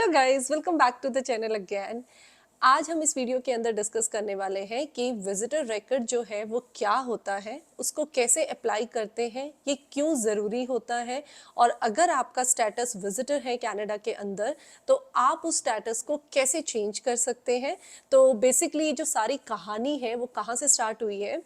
Hello guys, welcome back to the channel again. आज हम इस वीडियो के अंदर डिस्कस करने वाले हैं कि विजिटर रिकॉर्ड जो है वो क्या होता है, उसको कैसे अप्लाई करते हैं, ये क्यों ज़रूरी होता है और अगर आपका स्टेटस विजिटर है कनाडा के अंदर तो आप उस स्टेटस को कैसे चेंज कर सकते हैं। तो बेसिकली जो सारी कहानी है वो कहाँ से स्टार्ट हुई है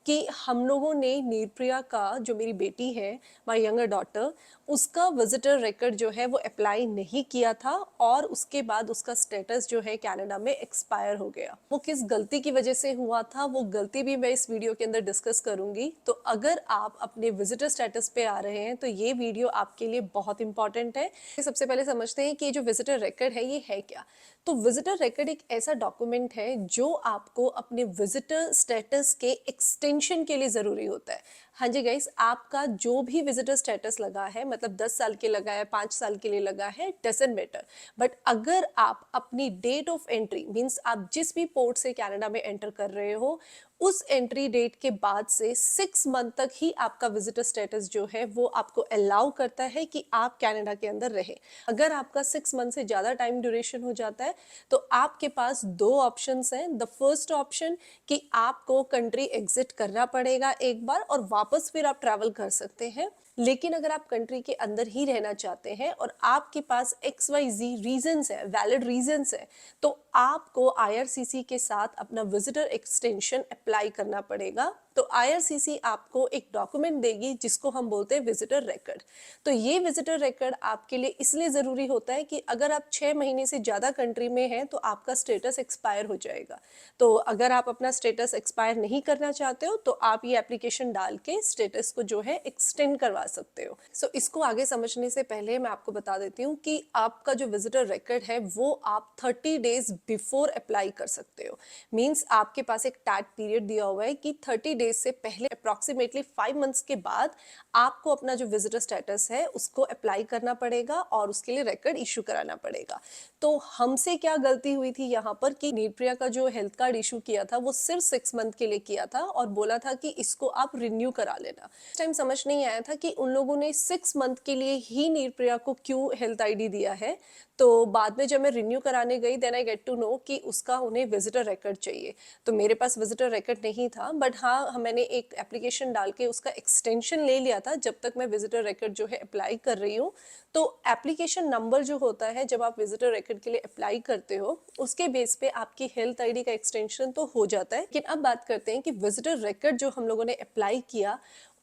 कि हम लोगों ने नीरप्रिया का, जो मेरी बेटी है, माय यंगर डॉटर, उसका विजिटर रिकॉर्ड जो है वो अप्लाई नहीं किया था और उसके बाद उसका स्टेटस जो है कनाडा में एक्सपायर हो गया। वो किस गलती की वजह से हुआ था वो गलती भी मैं इस वीडियो के अंदर डिस्कस करूंगी। तो अगर आप अपने विजिटर स्टेटस पे आ रहे हैं तो ये वीडियो आपके लिए बहुत इंपॉर्टेंट है। सबसे पहले समझते हैं कि जो विजिटर रिकॉर्ड है ये है क्या। तो विजिटर रिकॉर्ड एक ऐसा डॉक्यूमेंट है जो आपको अपने विजिटर स्टेटस के एक्सटेंशन के लिए ज़रूरी होता है। हाँ जी गाइस, आपका जो भी विजिटर स्टेटस लगा है, मतलब 10 साल के लगा है, 5 साल के लिए लगा है, डजंट मैटर। बट अगर आप अपनी डेट ऑफ एंट्री मींस आप जिस भी पोर्ट से कनाडा में एंटर कर रहे हो उस एंट्री डेट के बाद से 6 मंथ तक ही आपका विजिटर स्टेटस जो है वो आपको अलाउ करता है कि आप कनाडा के अंदर रहे। अगर आपका 6 मंथ से ज़्यादा टाइम ड्यूरेशन हो जाता है तो आपके पास दो ऑप्शंस हैं। द फर्स्ट ऑप्शन कि आपको कंट्री एग्जिट करना पड़ेगा एक बार और वापस फिर आप ट्रैवल कर सकते हैं। लेकिन अगर आप कंट्री के अंदर ही रहना चाहते हैं और आपके पास XYZ रीजंस है, वैलिड रीजंस है, तो आपको IRCC के साथ अपना विजिटर एक्सटेंशन अप्लाई करना पड़ेगा। तो IRCC आपको एक डॉक्यूमेंट देगी जिसको हम बोलते हैं विजिटर रिकॉर्ड। तो ये विजिटर रिकॉर्ड आपके लिए इसलिए ज़रूरी होता है कि अगर आप 6 महीने से ज़्यादा कंट्री में हैं तो आपका स्टेटस एक्सपायर हो जाएगा। तो अगर आप अपना स्टेटस एक्सपायर नहीं करना चाहते हो तो आप ये एप्लीकेशन डाल के स्टेटस को जो है एक्सटेंड करवा सकते हो। सो इसको आगे समझने से पहले मैं आपको बता देती हूँ कि आपका जो विजिटर रिकॉर्ड है वो आप 30 डेज बिफोर अप्लाई कर सकते हो। मीन्स आपके पास एक टैग पीरियड दिया हुआ है कि 30 डेज से पहले अप्रॉक्सीमेटली 5 मंथ्स के बाद आपको अपना जो विजिटर स्टेटस है उसको अप्लाई करना पड़ेगा और उसके लिए रिकॉर्ड इशू कराना पड़ेगा। तो हमसे क्या गलती हुई थी यहाँ पर कि नीरप्रिया का जो हेल्थ कार्ड इशू किया था वो सिर्फ 6 मंथ के लिए किया था और बोला था कि इसको आप रिन्यू करा लेना। इस टाइम समझ नहीं आया था कि उन लोगों ने 6 मंथ के लिए ही नीरप्रिया को क्यों हेल्थ आईडी दिया है। तो बाद में जब मैं रिन्यू कराने गई then I get to know कि उसका उन्हें विजिटर रिकॉर्ड चाहिए। तो मेरे पास विजिटर रिकॉर्ड नहीं था, बट हाँ मैंने एक एप्लीकेशन डाल के उसका एक्सटेंशन ले लिया था जब तक मैं विजिटर रिकॉर्ड जो है अप्लाई कर रही हूँ। तो एप्लीकेशन नंबर जो होता है जब आप विजिटर रिकॉर्ड के लिए अप्लाई करते हो उसके बेस पे आपकी हेल्थ आईडी का एक्सटेंशन तो हो जाता है। लेकिन अब बात करते हैं कि विजिटर रिकॉर्ड जो हम लोगों ने अप्लाई किया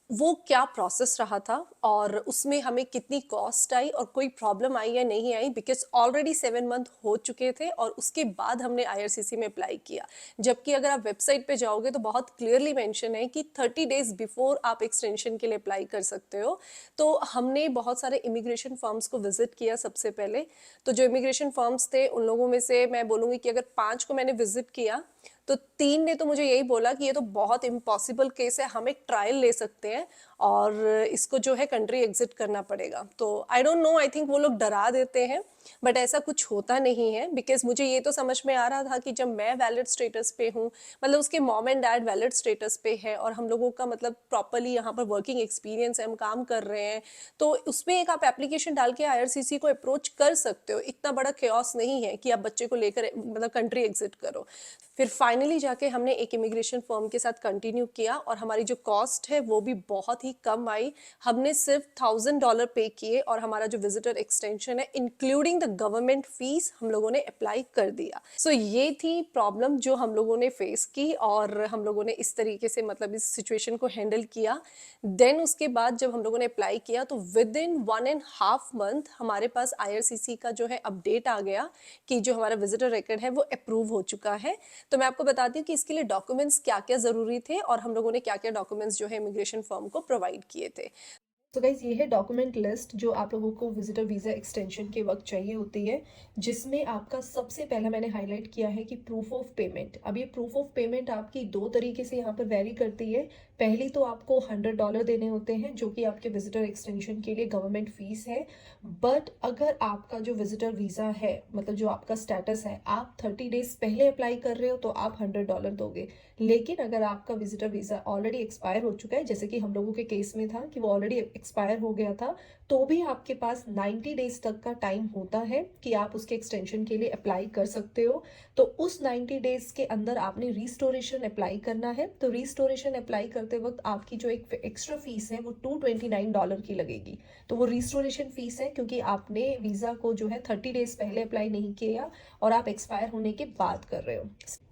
वो क्या प्रोसेस रहा था और उसमें हमें कितनी कॉस्ट आई और कोई प्रॉब्लम आई या नहीं आई, बिकॉज ऑलरेडी 7 मंथ हो चुके थे और उसके बाद हमने IRCC में अप्लाई किया। जबकि अगर आप वेबसाइट पे जाओगे तो बहुत क्लियरली मेंशन है कि 30 डेज बिफोर आप एक्सटेंशन के लिए अप्लाई कर सकते हो। तो हमने बहुत सारे इमिग्रेशन फर्म्स को विजिट किया सबसे पहले। तो जो इमिग्रेशन फर्म्स थे उन लोगों में से मैं बोलूँगी कि अगर 5 को मैंने विजिट किया तो 3 ने तो मुझे यही बोला कि ये तो बहुत इम्पॉसिबल केस है, हम एक ट्रायल ले सकते हैं और इसको जो है कंट्री एग्जिट करना पड़ेगा। तो I don't know, I think वो लोग डरा देते हैं, बट ऐसा कुछ होता नहीं है। बिकॉज मुझे ये तो समझ में आ रहा था कि जब मैं वैलिड स्टेटस पे हूँ, मतलब उसके mom and dad valid status पे है और हम लोगों का मतलब प्रॉपरली यहाँ पर वर्किंग एक्सपीरियंस है, हम काम कर रहे हैं, तो उसमें एक आप एप्लीकेशन डाल के IRCC को अप्रोच कर सकते हो। इतना बड़ा केओस नहीं है कि आप बच्चे को लेकर मतलब कंट्री एग्जिट करो। फिर फाइनली जाके हमने एक इमिग्रेशन फर्म के साथ कंटिन्यू किया और हमारी जो कॉस्ट है वो भी बहुत ही कम आई। हमने सिर्फ $1000 पे किए और हमारा जो विजिटर एक्सटेंशन है इंक्लूडिंग द गवर्नमेंट फीस हम लोगों ने अप्लाई कर दिया। सो ये थी प्रॉब्लम जो हम लोगों ने फेस की और हम लोगों ने इस तरीके से मतलब इस सिचुएशन को हैंडल किया। देन उसके बाद जब हम लोगों ने अप्लाई किया तो विद इन 1.5 मंथ हमारे पास IRCC का जो है अपडेट आ गया कि जो हमारा विजिटर रिकॉर्ड है वो अप्रूव हो चुका है। तो मैं आपको बताती हूँ कि इसके लिए डॉक्यूमेंट्स क्या क्या ज़रूरी थे और हम लोगों ने क्या क्या डॉक्यूमेंट्स जो है इमिग्रेशन फर्म को प्रोवाइड किए थे। तो गाइज ये है डॉक्यूमेंट लिस्ट जो आप लोगों को विजिटर वीज़ा एक्सटेंशन के वक्त चाहिए होती है, जिसमें आपका सबसे पहला मैंने हाईलाइट किया है कि प्रूफ ऑफ पेमेंट। अब ये प्रूफ ऑफ पेमेंट आपकी दो तरीके से यहाँ पर वेरी करती है। पहली तो आपको $100 देने होते हैं जो कि आपके विजिटर एक्सटेंशन के लिए गवर्नमेंट फीस है। बट अगर आपका जो विजिटर वीज़ा है, मतलब जो आपका स्टेटस है, आप 30 डेज पहले अप्लाई कर रहे हो तो आप $100 दोगे। लेकिन अगर आपका विजिटर वीज़ा ऑलरेडी एक्सपायर हो चुका है, जैसे कि हम लोगों के केस में था कि वो ऑलरेडी एक्सपायर हो गया था, तो भी आपके पास 90 डेज तक का टाइम होता है कि आप उसके एक्सटेंशन के लिए अप्लाई कर सकते हो। तो उस 90 डेज के अंदर आपने रिस्टोरेशन अप्लाई करना है। तो रिस्टोरेशन अप्लाई करते वक्त आपकी जो एक एक्स्ट्रा फीस है वो $229 की लगेगी। तो वो रिस्टोरेशन फीस है, क्योंकि आपने वीज़ा को जो है 30 डेज पहले अप्लाई नहीं किया और आप एक्सपायर होने के बाद कर रहे हो।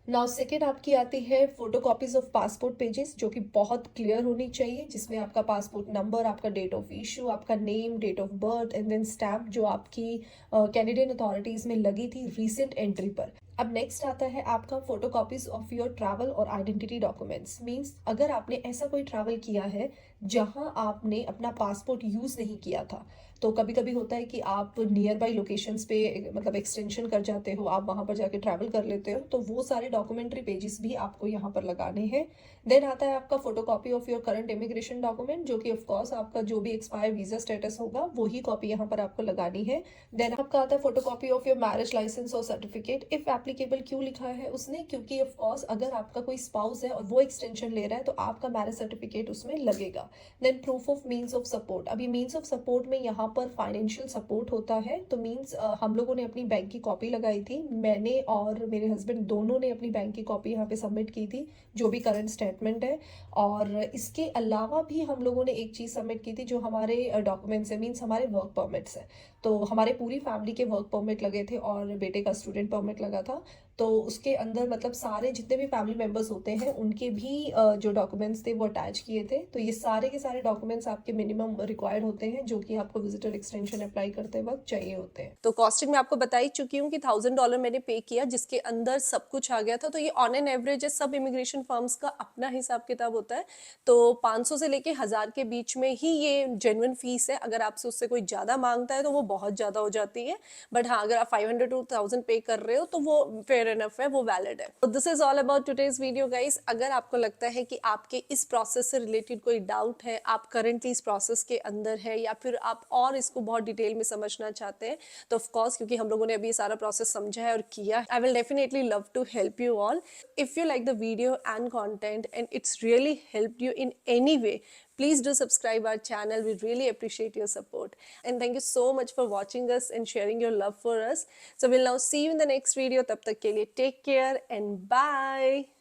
नाउ सेकेंड आपकी आती है photo copies of passport pages, जो कि बहुत क्लियर होनी चाहिए, जिसमें आपका पासपोर्ट नंबर, आपका डेट ऑफ इशू, आपका name, date of birth and then stamp जो आपकी कैनेडियन अथॉरिटीज में लगी थी रीसेंट एंट्री पर। अब नेक्स्ट आता है आपका photo copies of your travel और आइडेंटिटी डॉक्यूमेंट्स। मीन्स अगर आपने ऐसा कोई ट्रैवल किया है जहां आपने अपना पासपोर्ट यूज नहीं किया था, तो कभी कभी होता है कि आप नियर बाई लोकेशंस पे मतलब एक्सटेंशन कर जाते हो, आप वहाँ पर जाके ट्रैवल कर लेते हो, तो वो सारे डॉक्यूमेंट्री पेजेस भी आपको यहाँ पर लगाने हैं। देन आता है आपका photo copy of your current immigration document, जो कि ऑफकोर्स आपका जो भी एक्सपायर वीजा स्टेटस होगा वही कॉपी यहाँ पर आपको लगानी है। देन आपका आता है photo copy of your marriage licence और सर्टिफिकेट, इफ एप्लीकेबल। क्यों लिखा है उसने? क्योंकि ऑफकोर्स अगर आपका कोई स्पाउस है और वो एक्सटेंशन ले रहा है तो आपका मैरिज सर्टिफिकेट उसमें लगेगा। Then proof of means of support. अभी मीन्स ऑफ सपोर्ट में यहाँ पर फाइनेंशियल सपोर्ट होता है, तो मीन्स हम लोगों ने अपनी बैंक की कॉपी लगाई थी, मैंने और मेरे हस्बैंड दोनों ने अपनी बैंक की कॉपी यहाँ पे सबमिट की थी, जो भी करंट स्टेटमेंट है। और इसके अलावा भी हम लोगों ने एक चीज़ सबमिट की थी जो हमारे डॉक्यूमेंट्स है, मीन्स हमारे वर्क परमिट्स है। तो हमारे पूरी फैमिली के वर्क परमिट लगे थे और बेटे का स्टूडेंट परमिट लगा था। तो उसके अंदर मतलब सारे जितने भी फैमिली मेम्बर्स होते हैं उनके भी जो डॉक्यूमेंट्स थे वो अटैच किए थे। तो ये सारे के सारे डॉक्यूमेंट्स आपके मिनिमम रिक्वायर्ड होते हैं, जो कि आपको विजिटर एक्सटेंशन अप्लाई करते वक्त चाहिए होते हैं। तो कॉस्टिंग मैं आपको बता ही चुकी हूँ कि $1000 मैंने पे किया, जिसके अंदर सब कुछ आ गया था। तो ये ऑन एन एवरेज है, सब इमिग्रेशन फर्म्स का अपना हिसाब किताब होता है। तो 500 से लेके 1000 के बीच में ही ये जेन्युइन फीस है। अगर आपसे उससे कोई ज़्यादा मांगता है तो वो बहुत ज़्यादा हो जाती है, बट हाँ, अगर आप 500 to 1000 पे कर रहे हो तो वो फेयर इनफ है, वो वैलिड है। तो this is all about today's video guys. अगर आपको लगता है कि आपके इस प्रोसेस से रिलेटेड कोई डाउट है, आप करंटली इस प्रोसेस के अंदर है, या फिर आप और इसको बहुत डिटेल में समझना चाहते हैं, तो ऑफ कोर्स क्योंकि हम लोगों ने अभी सारा प्रोसेस समझा है और किया, I will definitely love to help you all. If you like the video and content and it's really helped you in any way, please do subscribe our channel. We really appreciate your support, and thank you so much for watching us and sharing your love for us. So we'll now see you in the next video. Tab tak ke liye take care and bye.